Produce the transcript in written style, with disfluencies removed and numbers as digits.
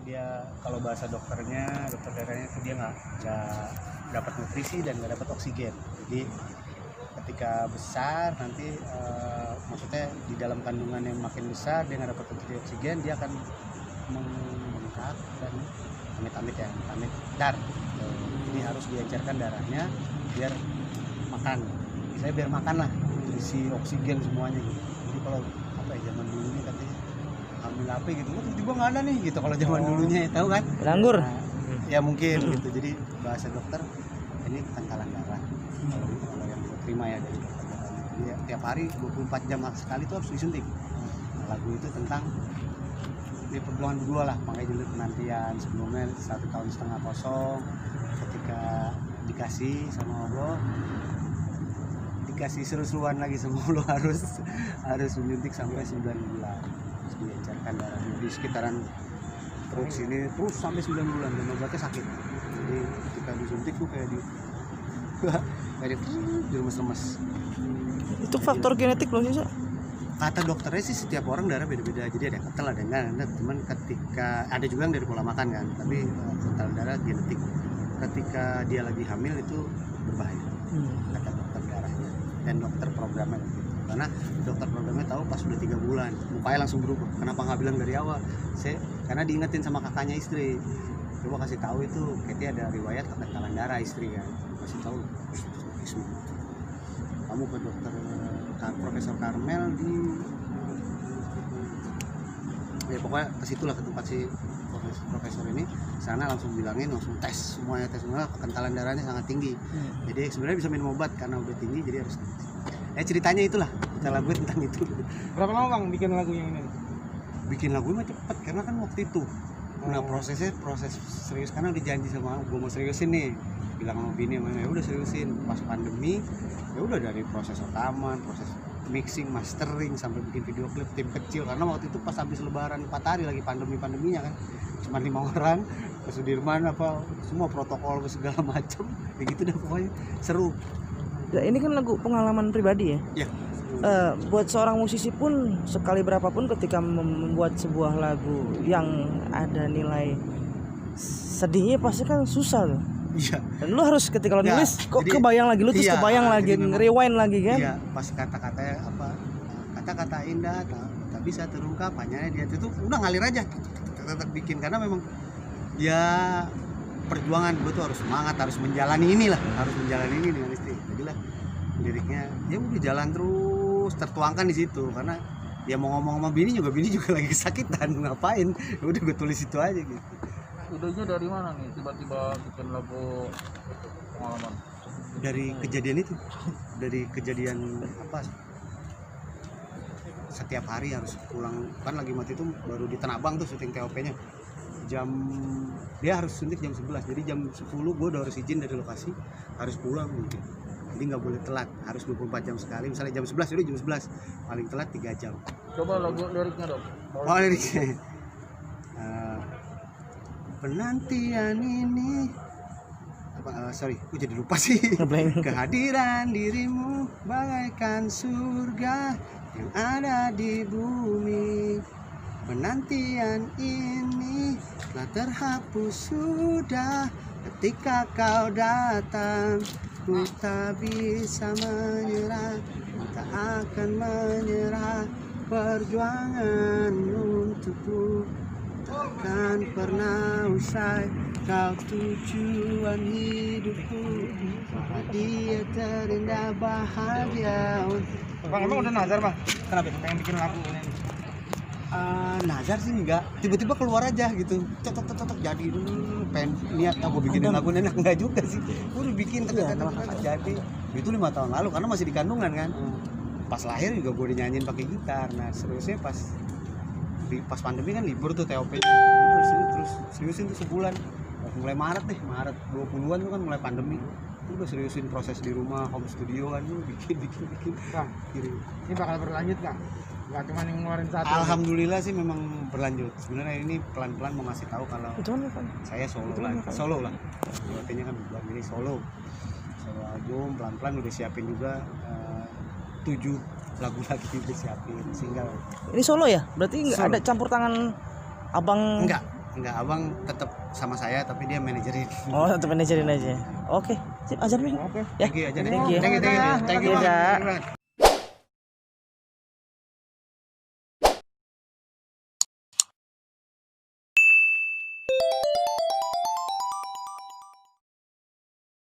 Dia kalau bahasa dokternya, dokter darahnya itu dia nggak dapat nutrisi dan nggak dapat oksigen. Jadi ketika besar nanti maksudnya di dalam kandungan yang makin besar dia nggak dapat nutrisi oksigen, dia akan membengkak dan amit dar. Jadi harus diencerkan darahnya biar makan. Saya biar makan lah, nutrisi oksigen semuanya gitu. Jadi kalau apa ya zaman dulu ini katanya hamil apa gitu, tiba-tiba nggak ada nih gitu kalau zaman dulunya, tahu kan? Nganggur. Nah, ya mungkin gitu. Jadi bahasa dokter ini kentalan darah. Kalau yang gue terima ya dari dokter darah. Jadi tiap hari 24 jam sekali itu harus disuntik. Nah, lagu itu tentang ini perjuangan berdua lah, makanya dulu penantian sebelumnya 1,5 tahun kosong, ketika dikasih sama Allah, dikasih seru-seruan lagi sama Allah, harus menyuntik sampai 9 bulan, terus diencerkan darahnya di sekitaran perut sini terus sampai 9 bulan dan obatnya sakit. Jadi ketika disuntik tuh kayak di remes-remes. Itu faktor genetik loh sih. Kata dokternya sih setiap orang darah beda-beda, jadi ada yang kental ada yang enggak. Cuman ketika ada juga yang dari pola makan kan, tapi kental darah genetik. Ketika dia lagi hamil itu berbahaya, kata dokter darahnya dan dokter programnya gitu. Karena dokter programnya tahu pas udah 3 bulan mukanya langsung berubah. Kenapa nggak bilang dari awal? Karena diingetin sama kakaknya istri, coba kasih tahu itu Katie ada riwayat kekentalan darah istri kan, kasih tahu kamu ke dokter Profesor Karmel di ya pokoknya ke situlah, ke tempat si profesor ini, sana langsung bilangin, langsung tes semuanya, kekentalan darahnya sangat tinggi. Jadi sebenarnya bisa minum obat karena udah tinggi, jadi harus ceritanya itulah kita lagu tentang itu. Berapa lama bang bikin lagunya ini? Bikin lagu mah cepet karena kan waktu itu proses serius karena udah janji sama gue mau seriusin nih, bilang sama bini ya udah seriusin. Pas pandemi ya udah dari proses rekaman, proses mixing, mastering sampai bikin video klip tim kecil, karena waktu itu pas habis lebaran 4 hari lagi pandeminya kan, cuma 5 orang ke Sudirman apa semua protokol segala macam ya gitu dah, pokoknya seru. Nah, ini kan lagu pengalaman pribadi ya. Ya. Buat seorang musisi pun sekali berapapun ketika membuat sebuah lagu yang ada nilai sedihnya pasti kan susah loh. Iya. Dan lu harus ketika lo nulis kok jadi, kebayang lagi, lu terus iya, kebayang lagi, rewind lagi kan. Iya, pas kata-katanya apa, kata-kata indah tak bisa terungkap, hanya dia itu udah ngalir aja, tetap bikin karena memang ya perjuangan gue tuh harus semangat, harus menjalani inilah, harus menjalani ini dengan istri. Jadilah liriknya ya udah jalan terus tertuangkan di situ, karena dia mau ngomong sama bini juga lagi kesakitan, ngapain? Ya udah gue tulis itu aja gitu. Idenya dari mana nih tiba-tiba bikin lagu pengalaman? Dari kejadian itu, dari kejadian apa, setiap hari harus pulang kan, lagi mati itu baru di Tanah Abang tuh syuting TOP-nya dia harus suntik jam 11, jadi jam 10 gue udah harus izin dari lokasi, harus pulang mungkin, jadi nggak boleh telat, harus 24 jam sekali. Misalnya jam 11 udah jam 11, paling telat 3 jam. Coba lagu liriknya dong. Liriknya penantian ini gue jadi lupa sih. Kehadiran dirimu bagaikan surga yang ada di bumi. Penantian ini telah terhapus sudah ketika kau datang. Ku tak bisa menyerah, tak akan menyerah. Perjuangan untukku takkan pernah usai, kau tujuan hidupku, dia terindah bahagia. Bang, emang udah nazar bang? Kenapa? Pengen bikin lagu ini? Nazar sih enggak, tiba-tiba keluar aja gitu, cocok jadi pengen niat gue bikinin lagu enak, enggak juga sih, gue udah bikin jadi itu 5 tahun lalu karena masih di kandungan kan. Pas lahir juga gue dinyanyiin pakai gitar. Nah seriusnya pas pandemi kan libur tuh TOP, terus seriusin tuh sebulan, mulai Maret 20-an tuh kan mulai pandemi, udah seriusin proses di rumah, home studio kan, bikin. Bang, ini bakal berlanjut nggak? Nggak cuma ngeluarin satu? Alhamdulillah sih memang berlanjut. Sebenarnya ini pelan-pelan mau ngasih tahu kalau saya solo lah. Artinya kan buat ini solo album, pelan-pelan udah siapin juga 7 lagu lagi disiapin single. Ini solo ya? Berarti nggak Solo. ada campur tangan abang? Enggak, abang tetap sama saya tapi dia manajerin. Oh, tetap manajerin aja. Oke, sip, ajar Ming. Oke. Ya. Thank you aja nih. Thank you. Thank you. Iya, Bang. Kak. Thank you, Bang.